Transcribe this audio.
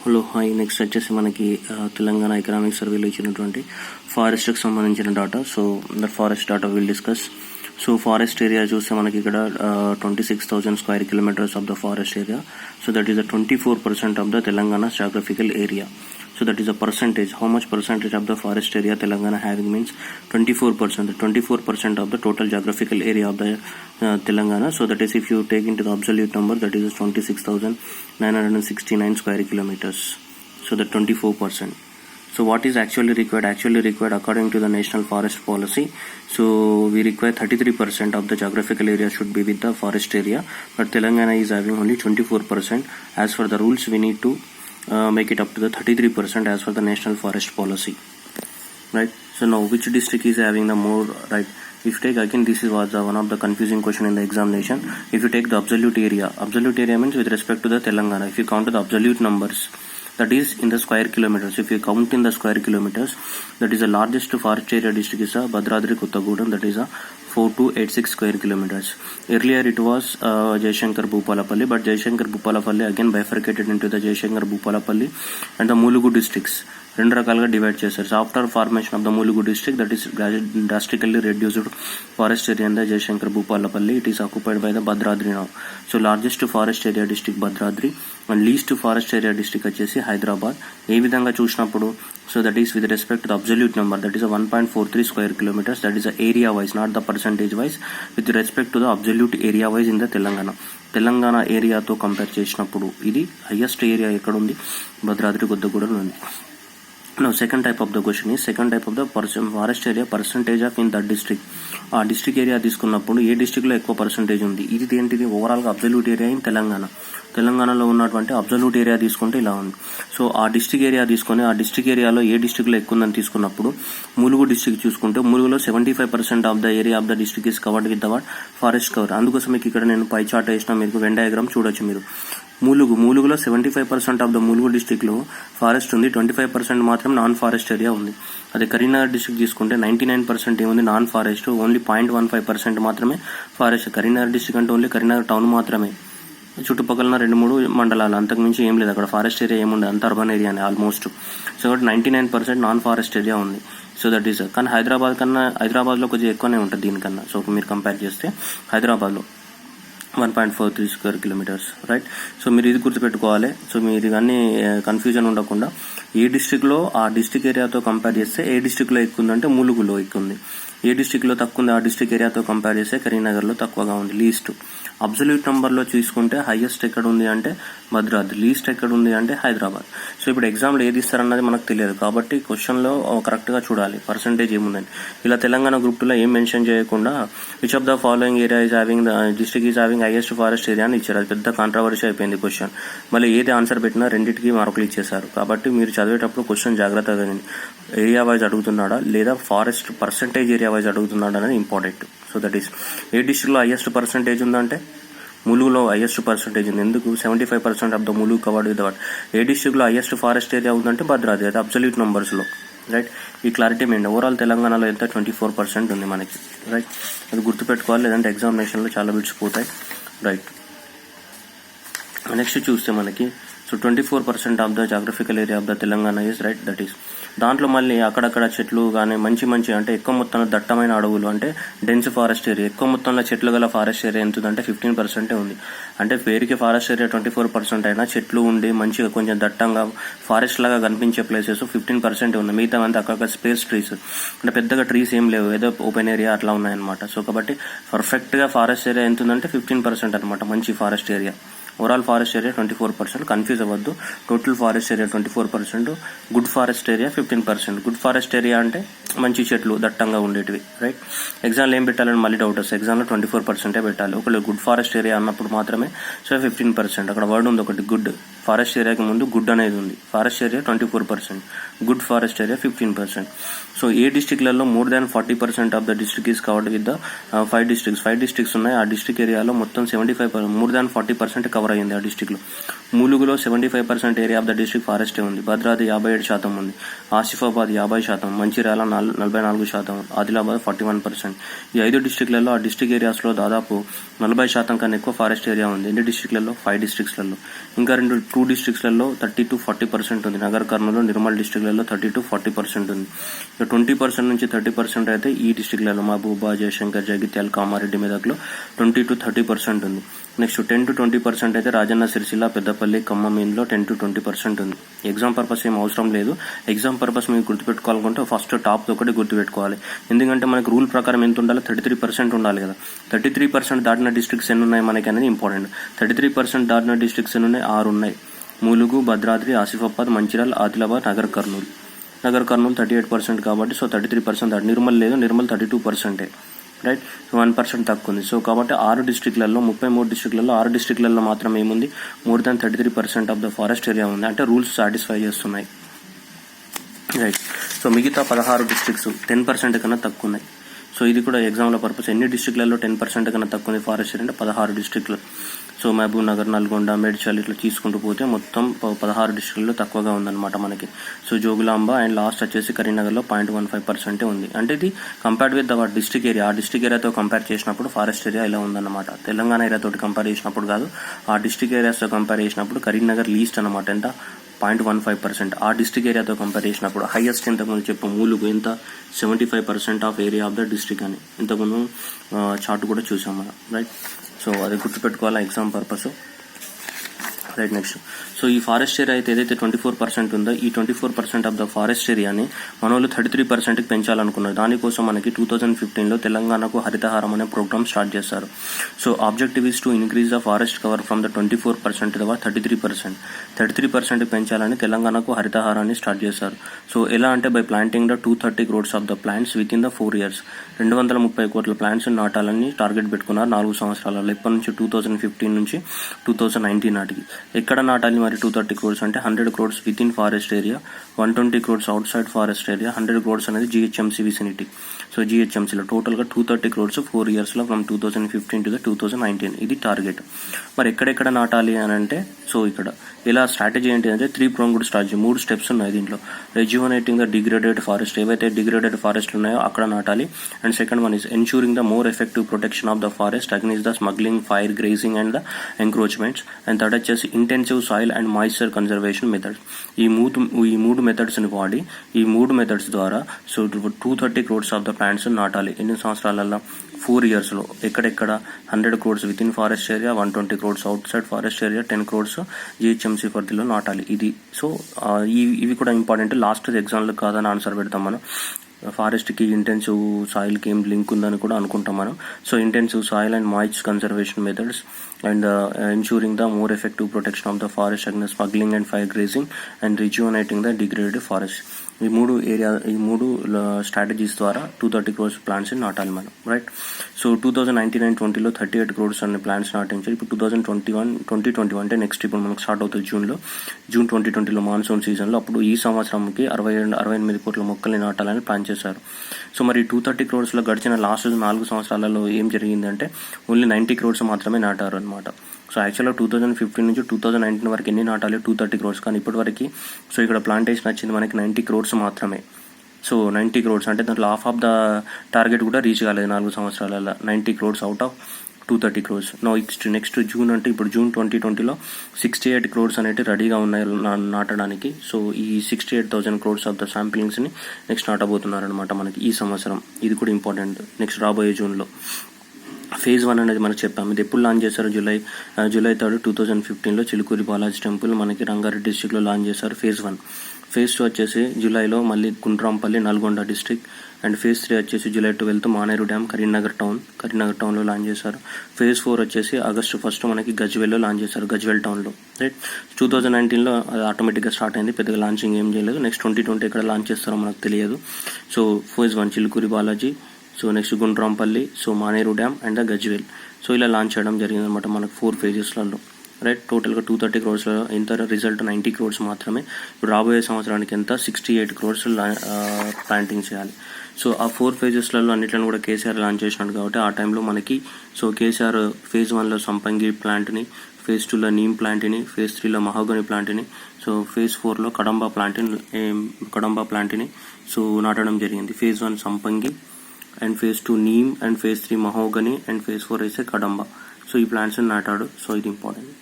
Hello hi. Next వచ్చేసి మనకి Telangana economic సర్వేలో ఇచ్చినటువంటి ఫారెస్ట్కి సంబంధించిన data. So the forest data will discuss. So forest area చూస్తే మనకి ఇక్కడ 26,000 square kilometres of the forest area. So that is the 24% of the Telangana geographical area. So that is a percentage. How much percentage of the forest area Telangana having means 24%. 24% of the total geographical area of the Telangana. So that is if you take into the absolute number, that is 26,969 square kilometers. So that 24%. So what is actually required? Actually required according to the National Forest Policy. So we require 33% of the geographical area should be with the forest area. But Telangana is having only 24%. As for the rules, we need to make it up to the 33% as per the National Forest Policy, right? So now which district is having the more, right? If you take again, this was one of the confusing question in the examination. If you take the absolute area means with respect to the Telangana. If you count the absolute numbers, that is in the square kilometers. If you count in the square kilometers, that is the largest forest area district is Bhadradri Kottagudem, that is 4286 square kilometers. Earlier it was Jayashankar Bhupalapalli, but Jayashankar Bhupalapalli again bifurcated into the Jayashankar Bhupalapalli and the Mulugu districts. రెండు రకాలుగా divide చేశారు. So after formation of the Mulugu district, that is drastically reduced forest area in the Jayashankar Bhupalpally. It is occupied by the Bhadradri now. So largest forest area district Bhadradri and least forest area district వచ్చేసి హైదరాబాద్. ఏ విధంగా చూసినప్పుడు, so that is with respect to the absolute number, that is 1.43 square kilometres. That is area wise, not the percentage wise. With respect to the absolute area wise in the Telangana ఏరియాతో compare చేసినప్పుడు ఇది highest area ఎక్కడ ఉంది? భద్రాద్రి కొత్తగూడెం ఉంది. Now second type of the question is forest area percentage of in that district. ఆ district area తీసుకున్నప్పుడు ఏ district లో ఎక్కువ పర్సంటేజ్ ఉంది? ఇది ఏంటిది? ఓవరాల్ గా అబ్సల్యూట్ ఏరియా ఇన్ తెలంగాణలో ఉన్నటువంటి అబ్సల్యూట్ ఏరియా తీసుకుంటే ఇలా ఉంది. సో ఆ డిస్ట్రిక్ట్ ఏరియా తీసుకొని ఆ డిస్ట్రిక్ట్ ఏరియాలో ఏ డిస్ట్రిక్ట్ లో ఎక్కువ ఉందని తీసుకున్నప్పుడు ములుగు డిస్ట్రిక్ట్ చూసుకుంటే ములుగులో 75% of the area of the district is covered with the forest cover. అందుకోసం మీకు ఇక్కడ నేను పై చార్ట్ వేసిన, మీకు వెన్ డయాగ్రామ్ చూడొచ్చు మీరు. ములుగులో 75% ఆఫ్ ద ములుగు డిస్ట్రిక్ట్ లో ఫారెస్ట్ ఉంది, 25% మాత్రం నాన్ ఫారెస్ట్ ఏరియా ఉంది. అదే కరీంనగర్ డిస్ట్రిక్ట్ తీసుకుంటే 99% ఏముంది? Non forest. ఓన్లీ 0.15% మాత్రమే ఫారెస్ట్. కరీంనగర్ డిస్ట్రిక్ట్ అంటే ఓన్లీ కరీంనగర్ టౌన్ మాత్రమే, చుట్టుపక్కల 2-3 మండలాలు, అంతకుమించి ఏం లేదు అక్కడ. ఫారెస్ట్ ఏరియా ఏముంది? అంత అర్బన్ ఏరియానే almost. So 99% non forest area ఉంది. సో దట్ ఈస్, కానీ హైదరాబాద్లో కొంచెం ఎక్కువనే ఉంటుంది దీనికన్నా. సో మీరు కంపేర్ చేస్తే హైదరాబాద్లో 1.43 స్క్వేర్ కిలోమీటర్స్, రైట్? సో మీరు ఇది గుర్తుపెట్టుకోవాలి. సో మీరు ఇవన్నీ కన్ఫ్యూజన్ ఉండకుండా, ఏ డిస్ట్రిక్ట్లో ఆ డిస్ట్రిక్ట్ ఏరియాతో కంపేర్ చేస్తే ఏ డిస్ట్రిక్ట్లో ఎక్కువ ఉందంటే ములుగులో ఎక్కువ ఉంది. ఏ డిస్ట్రిక్ట్లో తక్కువ ఉంది? ఆ డిస్ట్రిక్ట్ ఏరియాతో కంపేర్ చేస్తే కరీంనగర్లో తక్కువగా ఉంది. లీస్ట్ అబ్సల్యూట్ నెంబర్లో చూసుకుంటే హైయెస్ట్ ఎక్కడ ఉంది అంటే భద్రాద్రి, లీస్ట్ ఎక్కడ ఉంది అంటే హైదరాబాద్. సో ఇప్పుడు ఎగ్జామ్లో ఏది ఇస్తారన్నది మనకు తెలియదు, కాబట్టి క్వశ్చన్లో కరెక్ట్గా చూడాలి పర్సంటేజ్ ఏముందని. ఇలా తెలంగాణ గ్రూప్ 2లో ఏం మెన్షన్ చేయకుండా which of the following area is having the district is having highest forest area అని ఇచ్చారు. అది పెద్ద కాంట్రవర్సీ అయిపోయింది క్వశ్చన్. మళ్ళీ ఏది ఆన్సర్ పెట్టినా రెండింటికి మార్కులు ఇచ్చేశారు. కాబట్టి మీరు చదివేటప్పుడు క్వశ్చన్ జాగ్రత్తగా ఏరియా వైజ్ అడుగుతున్నాడా లేదా ఫారెస్ట్ పర్సంటేజ్ ఏరియా వైజ్ అడుగుతున్నాడా అనేది ఇంపార్టెంట్. సో దట్ ఈస్, ఏ డిస్ట్రిక్ట్లో హైయెస్ట్ పర్సంటేజ్ ఉందంటే ములుగులో హైయెస్ట్ పర్సంటేజ్ ఉంది. ఎందుకు? 75% of the Mulugu covered with that. ఏ డిస్ట్రిక్ట్లో హైయెస్ట్ ఫారెస్ట్ ఏరియా ఉందంటే భద్రాద్రి, అది అబ్సల్యూట్ నంబర్స్లో, రైట్? ఈ క్లారిటీ మెయిన్. ఓవరాల్ తెలంగాణలో ఎంత? 24% ఉంది మనకి, రైట్? అది గుర్తుపెట్టుకోవాలి, లేదంటే ఎగ్జామినేషన్లో చాలా బిట్స్ పోతాయి, రైట్? నెక్స్ట్ చూస్తే మనకి, so 24% of the geographical area of the Telangana is, right? That is, దాంట్లో మళ్ళీ అక్కడక్కడ చెట్లు కానీ మంచి అంటే ఎక్కువ మొత్తంలో దట్టమైన అడవులు అంటే డెన్స్ ఫారెస్ట్ ఏరియా, ఎక్కువ మొత్తంలో చెట్లు గల ఫారెస్ట్ ఏరియా ఎంత ఉందంటే 15% ఉంది. అంటే పేరుకి ఫారెస్ట్ ఏరియా 24% అయినా చెట్లు ఉండి మంచిగా కొంచెం దట్టంగా ఫారెస్ట్ లాగా కనిపించే ప్లేసెస్ 15% ఉంది. మిగతా అంతా అక్కడ స్పేస్ ట్రీస్, అంటే పెద్దగా ట్రీస్ ఏం లేవు, ఏదో ఓపెన్ ఏరియా అట్లా ఉన్నాయన్నమాట. సో కాబట్టి పర్ఫెక్ట్గా ఫారెస్ట్ ఏరియా ఎంత ఉందంటే 15% అనమాట, మంచి forest area. Overall forest area 24%, confuse అవ్వద్దు. Total forest area 24%, good forest area 15%. Good forest area అంటే మంచి చెట్లు దట్టంగా ఉండేటివి, రైట్? ఎగ్జామ్లో ఏం పెట్టాలని మళ్ళీ డౌట్ వస్తుంది. ఎగ్జామ్లో 24% పెట్టాలి. ఒకవేళ గుడ్ ఫారెస్ట్ ఏరియా అన్నప్పుడు మాత్రమే. సో 15%, అక్కడ వర్డ్ ఉంది ఒకటి, గుడ్. ఫారెస్ట్ ఏరియాకి ముందు గుడ్ అనేది ఉంది. Forest area 24%, good forest area 15%. So ఏ డిస్ట్రిక్ట్లలో more than 40% of the district is covered with the 5 districts ఉన్నాయి. ఆ డిస్ట్రిక్ట్ ఏరియాలో మొత్తం 75% మోర్ దాన్ 40% కవర్ అయ్యింది ఆ డిస్ట్రిక్ట్లో. ములుగులో 75% ఏరియా ఆఫ్ ద డిస్ట్రిక్ట్ ఫారెస్టే ఉంది. భద్రాద్రి 57% ఉంది. ఆసిఫాబాద్ 50%, మంచిర్యాల 44%, ఆదిలాబాద్ 41%. ఈ 5 డిస్ట్రిక్ట్లలో ఆ డిస్ట్రిక్ట్ ఏరియాస్లో దాదాపు 40% కన్నా ఎక్కువ ఫారెస్ట్ ఏరియా ఉంది. ఎన్ని డిస్ట్రిక్ట్లలో? 5 డిస్ట్రిక్ట్స్లలో. ఇంకా 2 డిస్ట్రిక్ట్స్లలో 30 to 40% ఉంది. నగర్ కర్నూలు, నిర్మల్ డిస్ట్రిక్ట్లలో 30 to 40% ఉంది. 20% నుంచి 30% అయితే ఈ డిస్ట్రిక్ట్లలో మహబూబా, జయశంకర్, జగిత్యాల, కామారెడ్డి, మెదక్లో 20 to 30% ఉంది. నెక్స్ట్ 10 to 20% అయితే రాజన్న సిరిసిల్ల, పెద్దపల్లి, ఖమ్మం ఇందులో 10 to 20% ఉంది. ఎగ్జామ్ పర్పస్ ఏం అవసరం లేదు. ఎగ్జామ్ పర్పస్ మీరు గుర్తుపెట్టుకోవాలనుకుంటే ఫస్ట్ టాప్ ఒకటి గుర్తుపెట్టుకోవాలి. ఎందుకంటే మనకు రూల్ ప్రకారం ఎంత ఉండాలి? 33% ఉండాలి కదా. 33% దాటిన డిస్ట్రిక్ట్స్ ఎన్ని ఉన్నాయి మనకి అనేది ఇంపార్టెంట్. 33% దాటిన డిస్ట్రిక్ట్స్ ఎన్ని ఉన్నాయి? 6 ఉన్నాయి. ములుగు, భద్రాద్రి, ఆసిఫాబాద్, మంచిర్యాల, ఆదిలాబాద్, నగర్ కర్నూలు 38% కాబట్టి సో 33% దాటి. నిర్మల్ లేదు, నిర్మల్ 32%. రైట్. సో 1% తక్కువ ఉంది. సో కాబట్టి 6 డిస్ట్రిక్ట్లలో 33 డిస్ట్రిక్ట్లలో 6 డిస్ట్రిక్ట్లలో మాత్రం ఏముంది? More than 33% of the forest area ఉంది. అంటే రూల్స్ సాటిస్ఫై చేస్తున్నాయి. రైట్. సో మిగతా 16 డిస్ట్రిక్ట్స్ 10% కన్నా తక్కువ ఉన్నాయి. సో ఇది కూడా ఎగ్జామ్ల పర్పస్. ఎన్ని డిస్ట్రిక్ట్లలో 10% కన్నా తక్కువ ఉంది ఫారెస్ట్ ఏరియా అంటే 16 డిస్ట్రిక్ట్లు. సో మహబూబ్ నగర్, నల్గొండ, మేడ్చల్ ఇట్లా తీసుకుంటూ పోతే మొత్తం 16 డిస్ట్రిక్ట్లో తక్కువగా ఉందన్నమాట మనకి. సో జోగులాంబ అండ్ లాస్ట్ వచ్చేసి కరీంనగర్లో 0.15% ఉంది. అంటే ఇది compared with our district area. ఆ డిస్ట్రిక్ట్ ఏరియాతో కంపేర్ చేసినప్పుడు ఫారెస్ట్ ఏరియా ఇలా ఉందన్నమాట. తెలంగాణ ఏరియాతో కంపేర్ చేసినప్పుడు కాదు, ఆ డిస్ట్రిక్ట్ ఏరియాస్తో కంపేర్ చేసినప్పుడు కరీంనగర్ లీస్ట్ అనమాట. ఎంత? 0.15%. ఆ డిస్ట్రిక్ట్ ఏరియాతో కంపేర్ చేసినప్పుడు హైయెస్ట్ ఇంతకుముందు చెప్పు ములుగు ఎంత? 75% of area of the district అని ఇంతకుముందు చార్ట్ కూడా చూసాం మనం. రైట్. సో అది గుర్తుపెట్టుకోవాలా exam purpose. Right. Next so ఈ ఫారెస్ట్ ఏరియా అయితే ఏదైతే 24% ఉందో ఈ 24% ఆఫ్ ద ఫారెస్ట్ ఏరియాని మన వాళ్ళు 33%కి పెంచాలనుకున్నారు. దానికోసం మనకి 2015లో తెలంగాణకు హరితహారం అనే ప్రోగ్రామ్ స్టార్ట్ చేశారు. So objective is to increase the forest cover from the 24% to 33%. 33% పెంచాలని తెలంగాణకు హరితహారాన్ని స్టార్ట్ చేశారు. సో ఎలా అంటే by planting the 230 crores of the plants with in the 4 years. 230 కోట్ల ప్లాంట్స్ నాటాలని టార్గెట్ పెట్టుకున్నారు 4 సంవత్సరాలలో. ఇప్పటి నుంచి 2015 నుంచి 2019 నాటికి. ఎక్కడ నాటాలి మరి 230 crores అంటే 100 crores with in forest area, 120 crores out side forest area, 100 crores అనేది GHMC విసినిటీ. సో GHMCలో టోటల్గా 230 crores 4 yearsలో ఫ్రమ్ 2015 to 2019 ఇది టార్గెట్. మరి ఎక్కడెక్కడ నాటాలి అని అంటే సో ఇక్కడ ఇలా స్ట్రాటజీ ఏంటి అంటే 3-pronged స్ట్రాటజీ. 3 స్టెప్స్ ఉన్నాయి దీంట్లో. రెజ్యూనేటింగ్ ద డిగ్రేడెడ్ ఫారెస్ట్, ఏవైతే డిగ్రేడెడ్ ఫారెస్ట్లు ఉన్నాయో అక్కడ నాటాలి. And second one is ensuring the more effective protection of the forest against the smuggling, fire, grazing and the encroachments. And third వచ్చేసి intensive soil and moisture conservation methods. ఈ మూడు మెథడ్స్ని వాడి ఈ 3 మెథడ్స్ ద్వారా so 230 crores of the plants నాటాలి. ఎన్ని సంవత్సరాలలో? 4 yearsలో. ఎక్కడెక్కడ? 100 crores with in forest area, 120 crores out side forest area, 10 crores GHMC పరిధిలో నాటాలి. ఇది సో ఇవి కూడా ఇంపార్టెంట్. లాస్ట్ ఎగ్జామ్లో కాదని ఆన్సర్ పెడతాం మనం. ఫారెస్ట్కి ఇంటెన్సివ్ సాయిల్కి ఏం లింక్ ఉందని కూడా అనుకుంటాం మనం. So intensive soil and moisture conservation methods and ensuring the more effective protection of the forest against smuggling and fire grazing and rejuvenating the degraded forest. ఈ మూడు స్ట్రాటజీస్ ద్వారా 230 crores ప్లాంట్స్ నాటాలి మనం. రైట్. సో 2019 and 20లో 38 crores అనే plants నాటించారు. ఇప్పుడు 2021 అంటే next ఇప్పుడు మనకు స్టార్ట్ అవుతుంది జూన్ 2020లో మాన్సూన్ సీజన్లో. అప్పుడు ఈ సంవత్సరంకి 68 కోట్ల మొక్కల్ని నాటాలని ప్లాన్ చేశారు. సో మరి 230 crores గడిచిన లాస్ట్ 4 సంవత్సరాలలో ఏం జరిగిందంటే ఓన్లీ 90 crores మాత్రమే నాటారు అనమాట. సో యాక్చువల్గా 2015 నుంచి 2019 వరకు ఎన్ని నాటాలి? 230 crores. కానీ ఇప్పటి వరకు సో ఇక్కడ ప్లాంటేషన్ వచ్చింది మనకి 90 crores మాత్రమే. సో 90 crores అంటే దాంట్లో హాఫ్ ఆఫ్ ద టార్గెట్ కూడా రీచ్ కాలేదు 4 సంవత్సరాలలో. 90 crores out of 230 crores. Next June అంటే ఇప్పుడు జూన్ 2020లో 68 crores అనేవి రెడీగా ఉన్నాయి నాటడానికి. సో ఈ 68,000 crores ఆఫ్ ద శాంపిలింగ్స్ని నెక్స్ట్ నాటబోతున్నారు అనమాట మనకి ఈ సంవత్సరం. ఇది కూడా ఇంపార్టెంట్. నెక్స్ట్ రాబోయే జూన్లో phase 1 అనేది మనకు చెప్పాము. ఇది ఎప్పుడు లాంచ్ చేశారు? జూలై 3, 2015లో చిలుకూరి బాలాజీ టెంపుల్ మనకి రంగారెడ్డి డిస్ట్రిక్ట్లో లాంచ్ చేశారు phase 1. phase 2 వచ్చేసి జూలైలో మళ్ళీ Gundrampalli, Nalgonda district. And phase 3 వచ్చేసి జూలై 12 మానేరు డ్యామ్, కరీంనగర్ టౌన్లో లాంచ్ చేశారు. phase 4 వచ్చేసి ఆగస్టు 1 మనకి గజ్వేల్లో లాంచ్ చేశారు, గజ్వేల్ టౌన్లో. రైట్. 2019లో అది ఆటోమేటిక్గా స్టార్ట్ అయింది. పెద్దగా లాంచింగ్ ఏం చేయలేదు. నెక్స్ట్ 2020 ఎక్కడ లాంచ్ చేస్తారో మనకు తెలియదు. So phase 1 Chilukuri Balaji, so next Gundrampalli, so Maneru dam and the Gajwel. So ఇలా లాంచ్ చేయడం జరిగింది అనమాట మనకు 4 phases. రైట్. టోటల్గా 230 crores ఎంత రిజల్ట్? 90 crores మాత్రమే. ఇప్పుడు రాబోయే సంవత్సరానికి ఎంత? 68 crores ప్లాంటింగ్ చేయాలి. సో ఆ 4 phases అన్నిట్లను కూడా కేసీఆర్ లాంచ్ చేసినాడు కాబట్టి ఆ టైంలో మనకి సో కేసీఆర్ phase 1లో సంపంగి ప్లాంట్ని, ఫేజ్ 2లో నీమ్ ప్లాంట్ని, ఫేజ్ 3లో మహోగని ప్లాంట్ని, సో ఫేజ్ 4లో కడంబా ప్లాంట్ని సో నాటడం జరిగింది. ఫేజ్ 1 సంపంగి and phase 2 neem and phase 3 mahogany and phase 4 అయితే కడంబా. సో ఈ ప్లాంట్స్ని నాటాడు. సో ఇది ఇంపార్టెంట్.